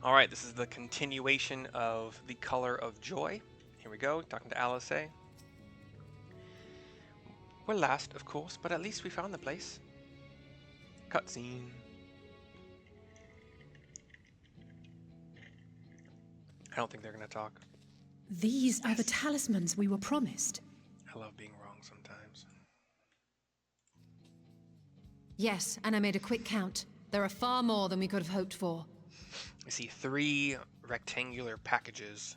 Alright, this is the continuation of The Color of Joy. Here we go, talking to Alice. We're last, of course, but at least we found the place. Cutscene. I don't think they're gonna talk. These are the talismans we were promised. I love being wrong sometimes. Yes, and I made a quick count. There are far more than we could have hoped for. I see 3 rectangular packages,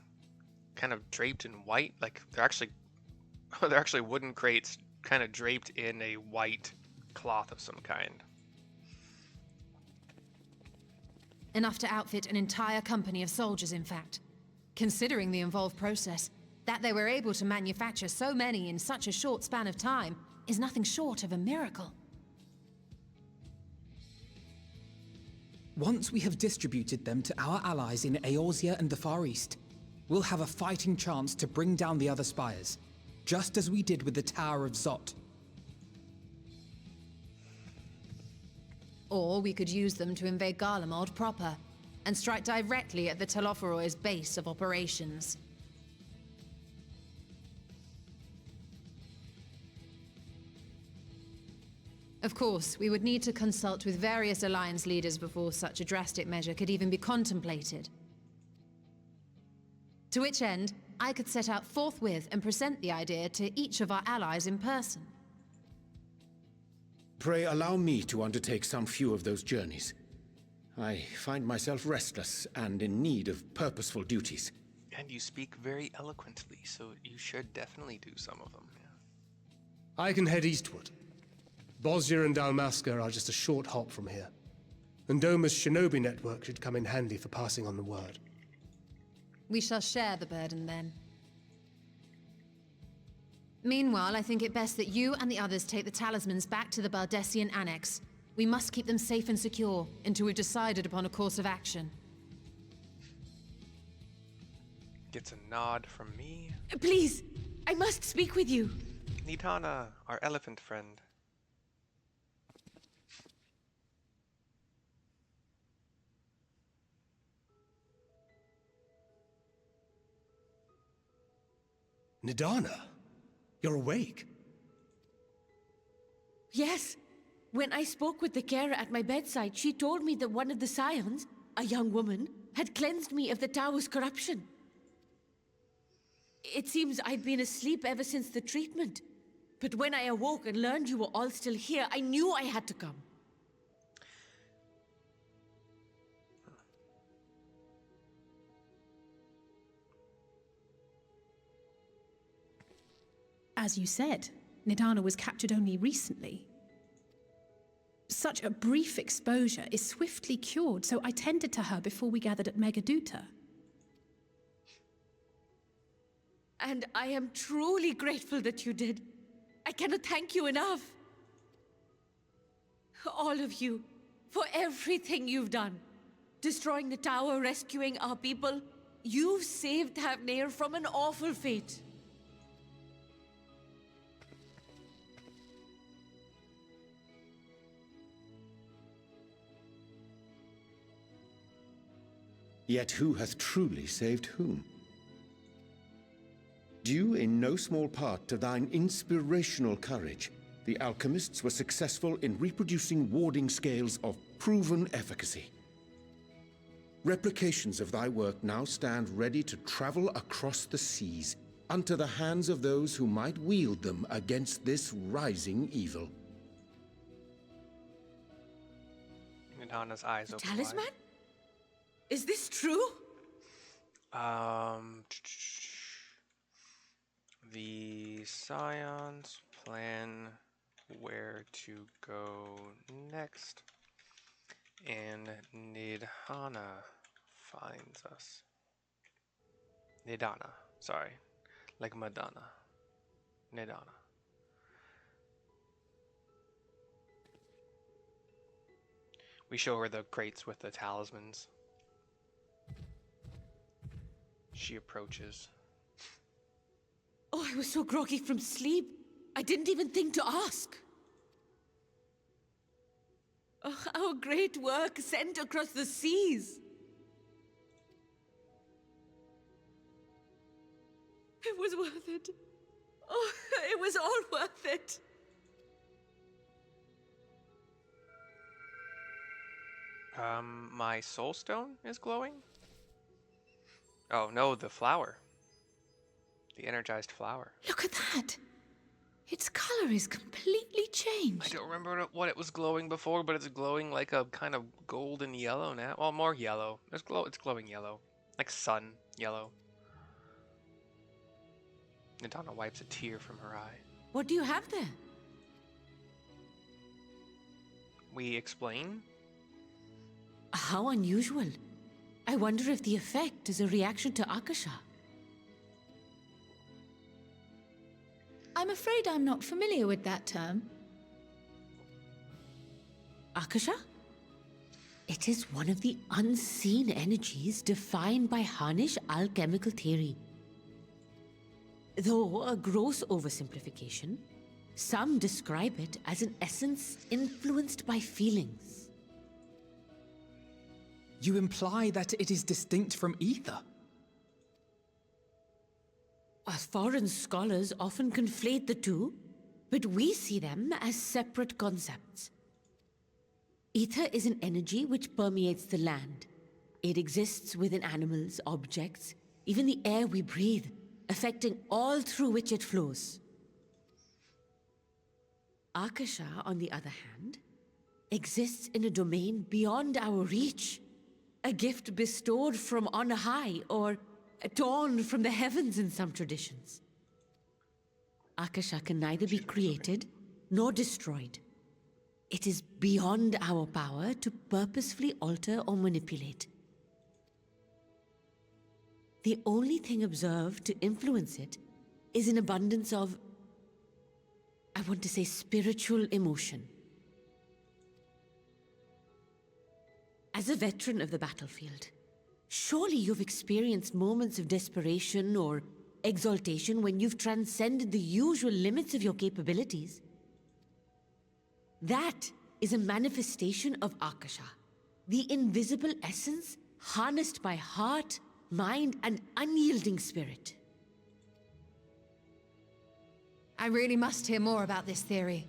kind of draped in white. Like they're actually wooden crates, kind of draped in a white cloth of some kind. Enough to outfit an entire company of soldiers, in fact. Considering the involved process, that they were able to manufacture so many in such a short span of time is nothing short of a miracle. Once we have distributed them to our allies in Eorzea and the Far East, we'll have a fighting chance to bring down the other spires, just as we did with the Tower of Zot. Or we could use them to invade Garlemald proper, and strike directly at the Telophoroid's base of operations. Of course, we would need to consult with various Alliance leaders before such a drastic measure could even be contemplated. To which end, I could set out forthwith and present the idea to each of our allies in person. Pray allow me to undertake some few of those journeys. I find myself restless and in need of purposeful duties. And you speak very eloquently, so you should definitely do some of them. Yeah. I can head eastward. Bosnia and Dalmasca are just a short hop from here. And Doma's shinobi network should come in handy for passing on the word. We shall share the burden then. Meanwhile, I think it best that you and the others take the talismans back to the Baldessian Annex. We must keep them safe and secure until we've decided upon a course of action. Gets a nod from me. Please, I must speak with you. Nidhana, our elephant friend. Nidhana, you're awake. Yes. When I spoke with the carer at my bedside, she told me that one of the Scions, a young woman, had cleansed me of the tower's corruption. It seems I'd been asleep ever since the treatment. But when I awoke and learned you were all still here, I knew I had to come. As you said, Nidhana was captured only recently. Such a brief exposure is swiftly cured, so I tended to her before we gathered at Megaduta. And I am truly grateful that you did. I cannot thank you enough. All of you, for everything you've done. Destroying the tower, rescuing our people. You've saved Havnir from an awful fate. Yet who hath truly saved whom? Due in no small part to thine inspirational courage, the alchemists were successful in reproducing warding scales of proven efficacy. Replications of thy work now stand ready to travel across the seas, unto the hands of those who might wield them against this rising evil. Nidhana's eyes open Talisman? wide. Is this true? The Scions plan where to go next, and Nidhana finds us. Nidhana, sorry, like Madonna. Nidhana. We show her the crates with the talismans. She approaches. Oh, I was so groggy from sleep. I didn't even think to ask. Oh, our great work sent across the seas. was worth it. Oh, it was all worth it. My soul stone is glowing? Oh, no, the flower. The energized flower. Look at that! Its color is completely I changed. don't remember what it was glowing before, but it's glowing like a kind of golden yellow now. Well, more yellow. It's glowing yellow. Like sun yellow. Nidhana wipes a tear from her eye. What do you have there? We explain? How unusual. I wonder if the effect is a reaction to Akasa. I'm afraid I'm not familiar with that term. Akasa? It is one of the unseen energies defined by Harnish alchemical theory. Though a gross oversimplification, some describe it as an essence influenced by feelings. You imply that it is distinct from ether? Foreign scholars often conflate the two, but we see them as separate concepts. Ether is an energy which permeates the land. It exists within animals, objects, even the air we breathe, affecting all through which it flows. Akasa, on the other hand, exists in a domain beyond our reach. A gift bestowed from on high, or torn from the heavens in some traditions. Akasa can neither be created nor destroyed. It is beyond our power to purposefully alter or manipulate. The only thing observed to influence it is an abundance of, I want to say, spiritual emotion. As a veteran of the battlefield, surely you've experienced moments of desperation or exaltation when you've transcended the usual limits of your capabilities. That is a manifestation of Akasa, the invisible essence harnessed by heart, mind, and unyielding spirit. I really must hear more about this theory.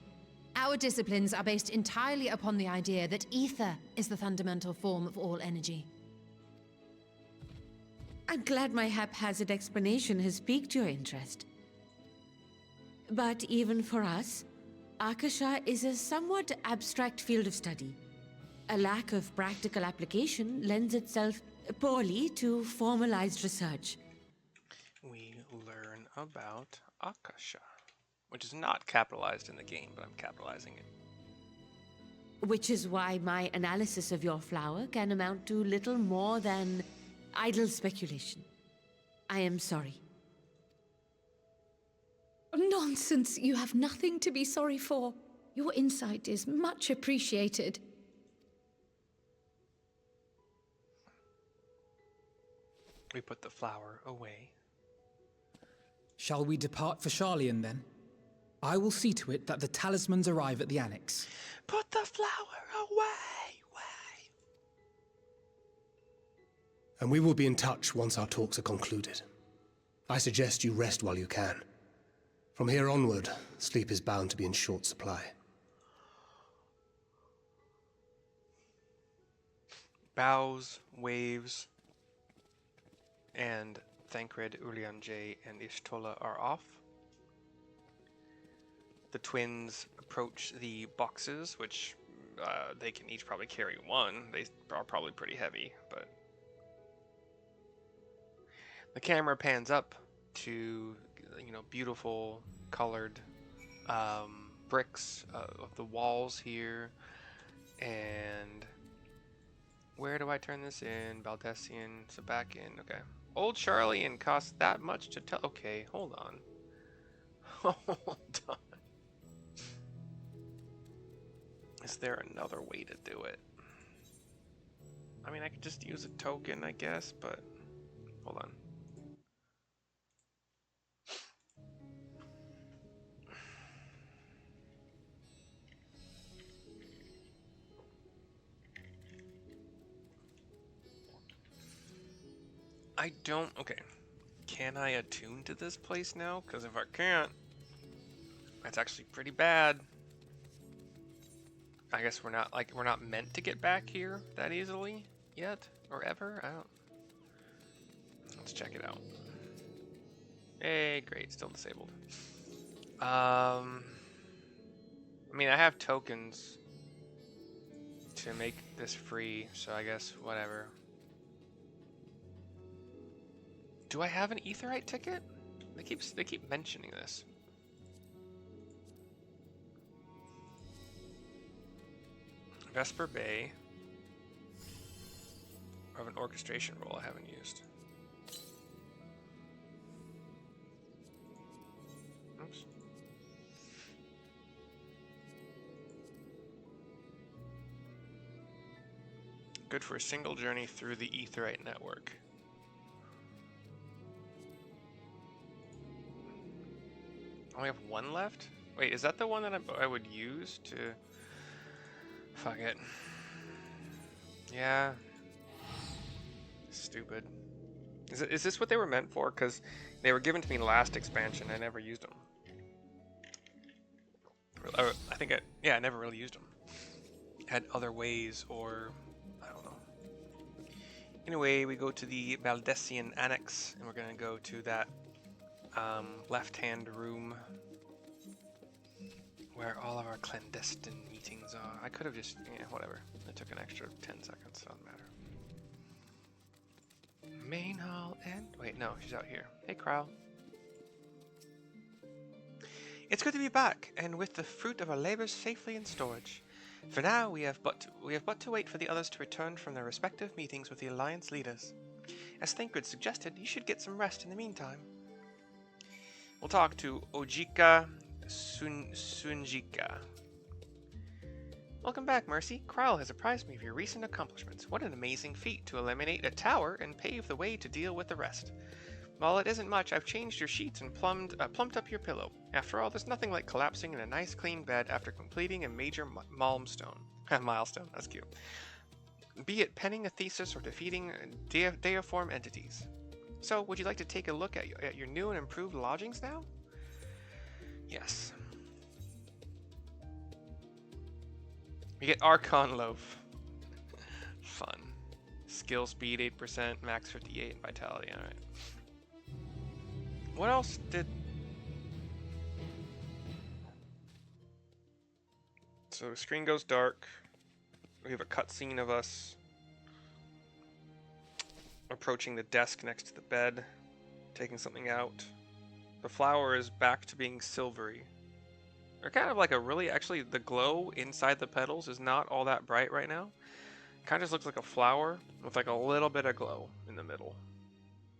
Our disciplines are based entirely upon the idea that ether is the fundamental form of all energy. I'm glad my haphazard explanation has piqued your interest. But even for us, Akasa is a somewhat abstract field of study. A lack of practical application lends itself poorly to formalized research. We learn about Akasha, which is not capitalized in the game, but I'm capitalizing it. Which is why my analysis of your flower can amount to little more than idle speculation. I am sorry. Nonsense! You have nothing to be sorry for. Your insight is much appreciated. We put the flower away. Shall we depart for Sharlayan then? I will see to it that the talismans arrive at the Annex. Put the flower away! And we will be in touch once our talks are concluded. I suggest you rest while you can. From here onward, sleep is bound to be in short supply. Bows, waves, and Thancred, Urianger, and Ishtola are off. The twins approach the boxes, which they can each probably carry one. They are probably pretty heavy, but... The camera pans up to, beautiful colored bricks of the walls here. And where do I turn this in? Baldessian, so back in, okay. Old Sharlayan costs that much to tell. Okay, hold on. Hold on. Is there another way to do it? I mean, I could just use a token, I guess, but hold on. I don't, okay. Can I attune to this place now? Because if I can't, that's actually pretty bad. I guess we're not meant to get back here that easily yet or ever. I don't. Let's check it out. Hey, great, still disabled. I mean, I have tokens to make this free, so I guess whatever. Do I have an Aetheryte ticket? They keep mentioning this. Vesper Bay. I have an orchestration role I haven't used. Oops. Good for a single journey through the Aetheryte network. I only have one left? Wait, is that the one that I would use to... Fuck it. Yeah. Stupid. Is this what they were meant for? Because they were given to me last expansion. I never used them. I never really used them. Had other ways, or I don't know. Anyway, we go to the Valdesian Annex, and we're gonna go to that left-hand room where all of our clandestine meetings are. I could have just, yeah, whatever. It took an extra 10 seconds, so it doesn't matter. Main hall and... Wait, no, she's out here. Hey, Kryle. It's good to be back, and with the fruit of our labors safely in storage. For now, we have but to wait for the others to return from their respective meetings with the Alliance leaders. As Thancred suggested, you should get some rest in the meantime. We'll talk to Ojika Sunjika. Welcome back, Mercy. Kryle has apprised me of your recent accomplishments. What an amazing feat to eliminate a tower and pave the way to deal with the rest. While it isn't much, I've changed your sheets and plumped up your pillow. After all, there's nothing like collapsing in a nice clean bed after completing a major milestone. Milestone, that's cute. Be it penning a thesis or defeating deiform entities. So, would you like to take a look at your new and improved lodgings now? Yes. We get Archon Loaf. Fun. Skill speed 8%, max 58, and vitality, alright. What else did... So the screen goes dark. We have a cutscene of us approaching the desk next to the bed, taking something out. The flower is back to being silvery. They're kind of like a really, actually the glow inside the petals is not all that bright right now. Kind of just looks like a flower with like a little bit of glow in the middle.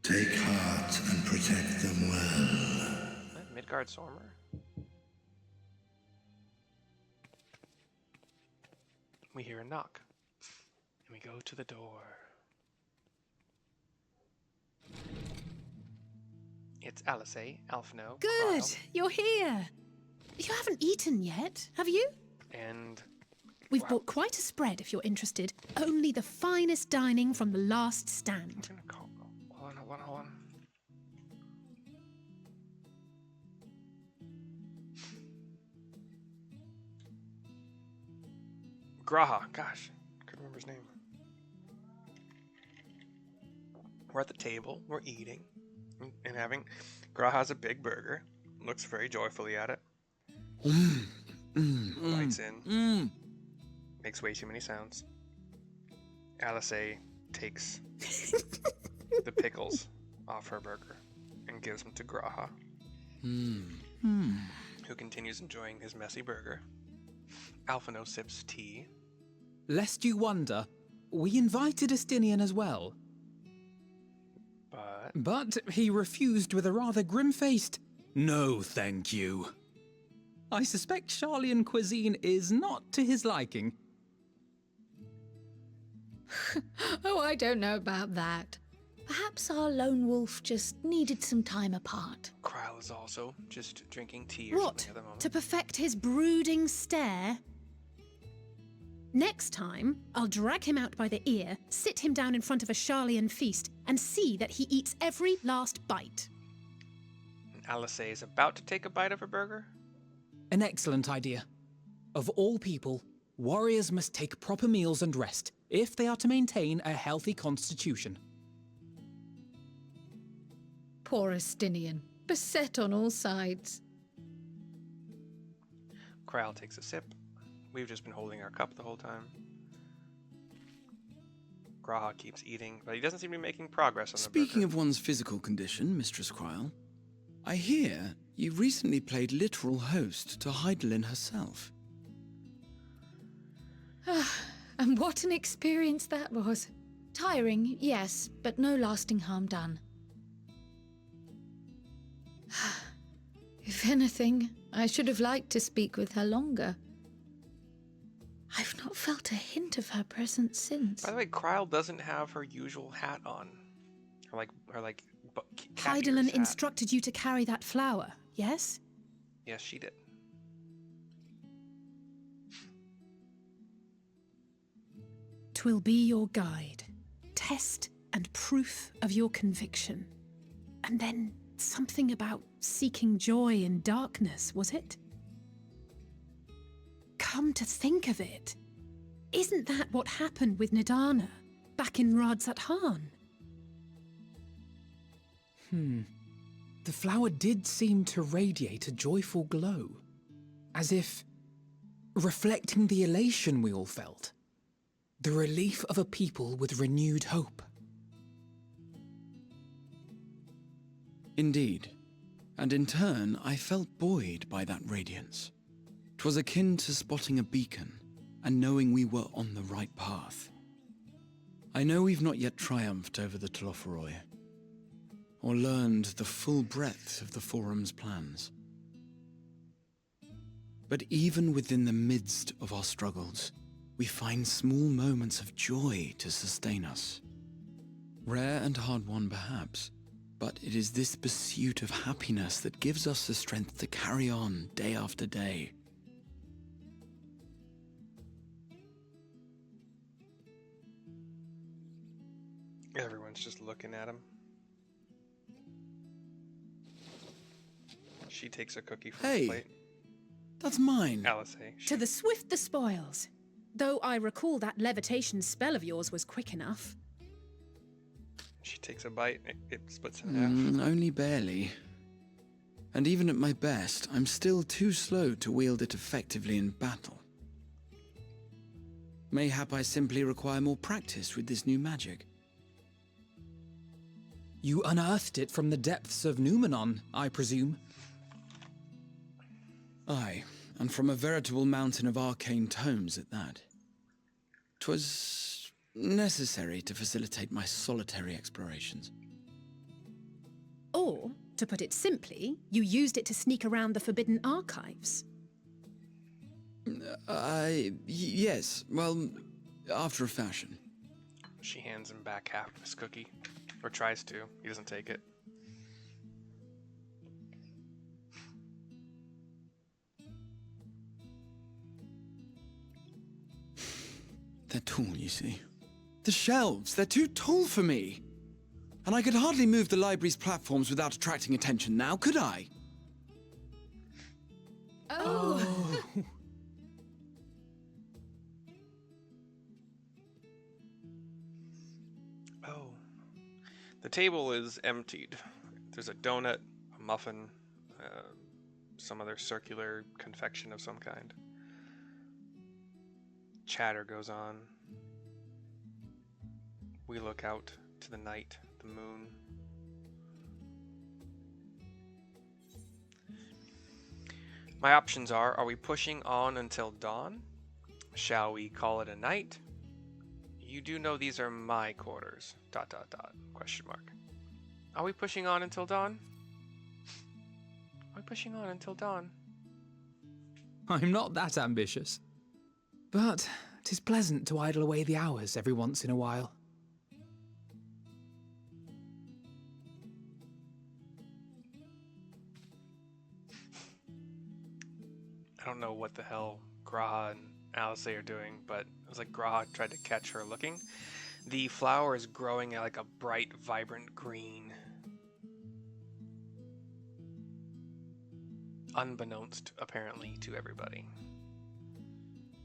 Take heart and protect them well. Midgard Sormer. We hear a knock, and we go to the door. It's Alice, Alphino. Good, Kryle, you're here. You haven't eaten yet, have you? and We've wow. bought quite a spread if you're interested. Only the finest dining from the last stand. I'm gonna call. Hold on. Graha, gosh, couldn't remember his name. We're at the table, we're eating, and having. Graha's a big burger, looks very joyfully at it. Bites in, makes way too many sounds. Alice takes the pickles off her burger and gives them to Graha, who continues enjoying his messy burger. Alphino sips tea. Lest you wonder, we invited Estinian as well. But he refused with a rather grim-faced, "No, thank you." I suspect Charlian cuisine is not to his liking. Oh, I don't know about that. Perhaps our lone wolf just needed some time apart. Kryle is also just drinking tea or What? something at the moment. To perfect his brooding stare? Next time, I'll drag him out by the ear, sit him down in front of a Sharlayan feast, and see that he eats every last bite. Alice is about to take a bite of her burger. An excellent idea. Of all people, warriors must take proper meals and rest if they are to maintain a healthy constitution. Poor Estinian, beset on all sides. Kral takes a sip. We've just been holding our cup the whole time. Graha keeps eating, but he doesn't seem to be making progress on the Speaking burger. of one's physical condition, Mistress Krile, I hear you recently played literal host to Heidelin herself. And what an experience that was. Tiring, yes, but no lasting harm done. If anything, I should have liked to speak with her longer. I've not felt a hint of her presence since. By the way, Krile doesn't have her usual hat on. Her Heidelin instructed you to carry that flower, yes? Yes, she did. "'Twill be your guide, test and proof of your conviction." And then something about seeking joy in darkness, was it? Come to think of it, isn't that what happened with Nidhana back in Radzat Han? The flower did seem to radiate a joyful glow, as if reflecting the elation we all felt, the relief of a people with renewed hope. Indeed, and in turn I felt buoyed by that radiance. 'Twas akin to spotting a beacon and knowing we were on the right path. I know we've not yet triumphed over the Telophoroi, or learned the full breadth of the Forum's plans. But even within the midst of our struggles, we find small moments of joy to sustain us. Rare and hard-won perhaps, but it is this pursuit of happiness that gives us the strength to carry on day after day. Everyone's just looking at him. She takes a cookie from the plate. That's mine. Alice, To the swift the spoils. Though I recall that levitation spell of yours was quick enough. She takes a bite. It splits in half. Only barely. And even at my best, I'm still too slow to wield it effectively in battle. Mayhap I simply require more practice with this new magic. You unearthed it from the depths of Numenon, I presume? Aye, and from a veritable mountain of arcane tomes at that. 'Twas necessary to facilitate my solitary explorations. Or, to put it simply, you used it to sneak around the Forbidden Archives. Yes, well, after a fashion. She hands him back half of his cookie. Or tries to. He doesn't take it. They're tall, you see. The shelves, they're too tall for me. And I could hardly move the library's platforms without attracting attention now, could I? Oh. Oh. The table is emptied. There's a donut, a muffin, some other circular confection of some kind. Chatter goes on. We look out to the night, the moon. My options are we pushing on until dawn? Shall we call it a night? You do know these are my quarters. ... Question mark. Are we pushing on until dawn? Are we pushing on until dawn? I'm not that ambitious. But 'tis pleasant to idle away the hours every once in a while. I don't know what the hell Graha and Alice are doing, but It's like Graha tried to catch her looking. The flower is growing at like a bright, vibrant green. Unbeknownst, apparently, to everybody.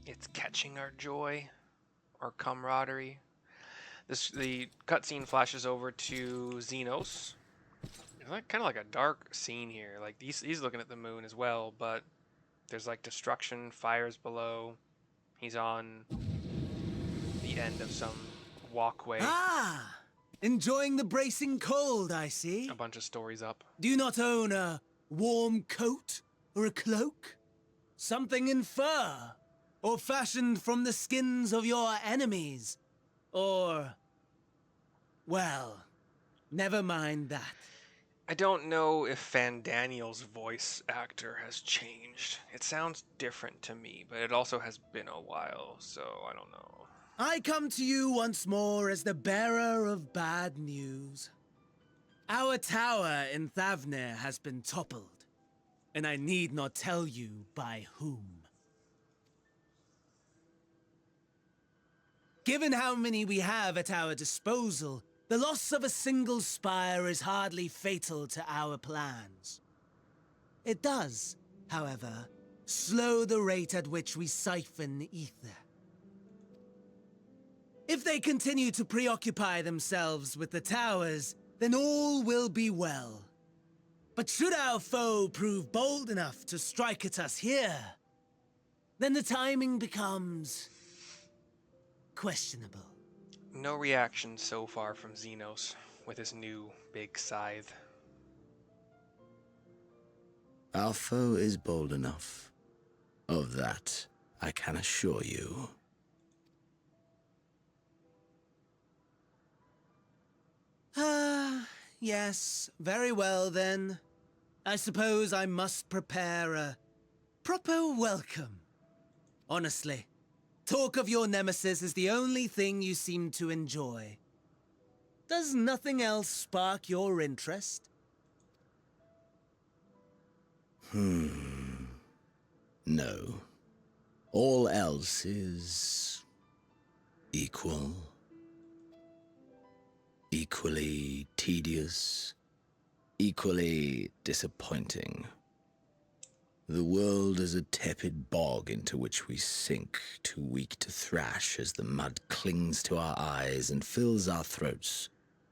It's catching our joy, our camaraderie. The cutscene flashes over to Xenos. It's like, kind of like a dark scene here. Like he's looking at the moon as well, but there's like destruction, fires below. He's on the end of some walkway. Ah! Enjoying the bracing cold, I see. A bunch of stories up. Do you not own a warm coat or a cloak? Something in fur? Or fashioned from the skins of your enemies? Or... well, never mind that. I don't know if Fandaniel's voice actor has changed. It sounds different to me, but it also has been a while, so I don't know. I come to you once more as the bearer of bad news. Our tower in Thavnir has been toppled, and I need not tell you by whom. Given how many we have at our disposal, the loss of a single spire is hardly fatal to our plans. It does, however, slow the rate at which we siphon ether. If they continue to preoccupy themselves with the towers, then all will be well. But should our foe prove bold enough to strike at us here, then the timing becomes... questionable. No reaction so far from Xenos with his new big scythe. Our foe is bold enough. Of that, I can assure you. Yes, very well then. I suppose I must prepare a proper welcome. Honestly, talk of your nemesis is the only thing you seem to enjoy. Does nothing else spark your interest? No. All else is... equal. Equally tedious. Equally disappointing. The world is a tepid bog into which we sink, too weak to thrash as the mud clings to our eyes and fills our throats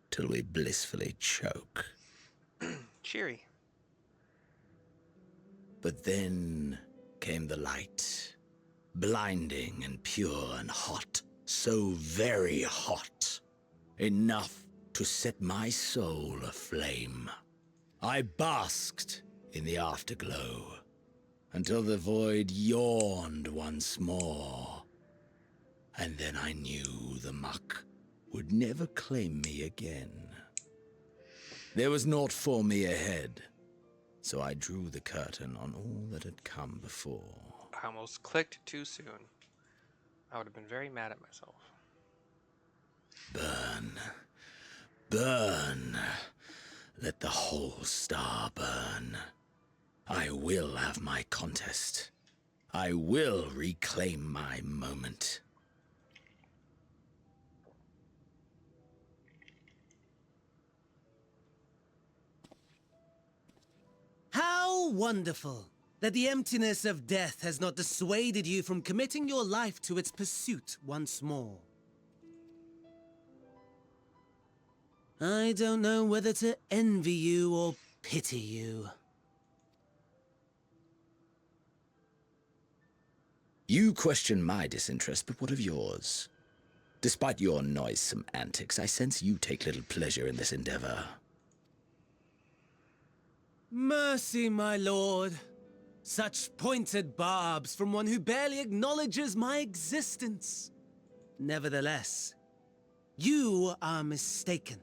till we blissfully choke. Cheery. But then came the light, blinding and pure and hot, so very hot, enough to set my soul aflame. I basked in the afterglow, until the void yawned once more. And then I knew the muck would never claim me again. There was naught for me ahead, so I drew the curtain on all that had come before. I almost clicked too soon. I would have been very mad at myself. Burn. Burn. Let the whole star burn. I will have my contest. I will reclaim my moment. How wonderful that the emptiness of death has not dissuaded you from committing your life to its pursuit once more. I don't know whether to envy you or pity you. You question my disinterest, but what of yours? Despite your noisome antics, I sense you take little pleasure in this endeavor. Mercy, my lord. Such pointed barbs from one who barely acknowledges my existence. Nevertheless, you are mistaken.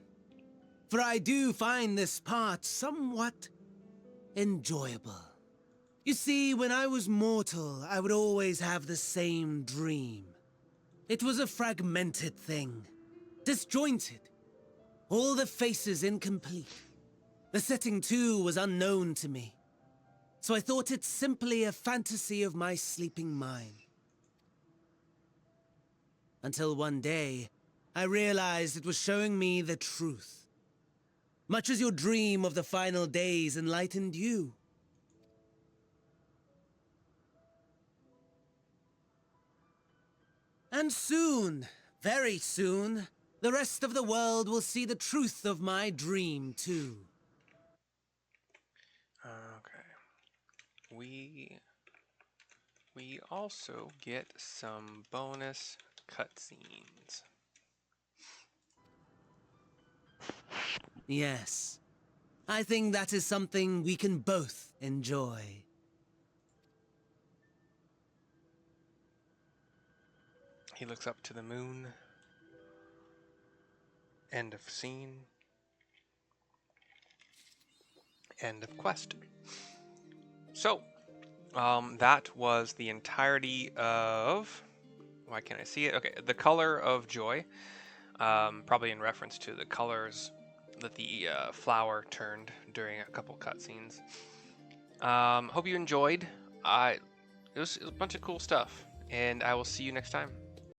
For I do find this part somewhat enjoyable. You see, when I was mortal, I would always have the same dream. It was a fragmented thing, disjointed, all the faces incomplete. The setting, too, was unknown to me, so I thought it simply a fantasy of my sleeping mind. Until one day, I realized it was showing me the truth. Much as your dream of the final days enlightened you. And soon, very soon, the rest of the world will see the truth of my dream, too. Okay. We also get some bonus cutscenes. Yes. I think that is something we can both enjoy. He looks up to the moon. End of scene. End of quest. So, that was the entirety of... Why can't I see it? Okay, The Color of Joy. Probably in reference to the colors that the flower turned during a couple cutscenes. Hope you enjoyed. It was a bunch of cool stuff, and I will see you next time.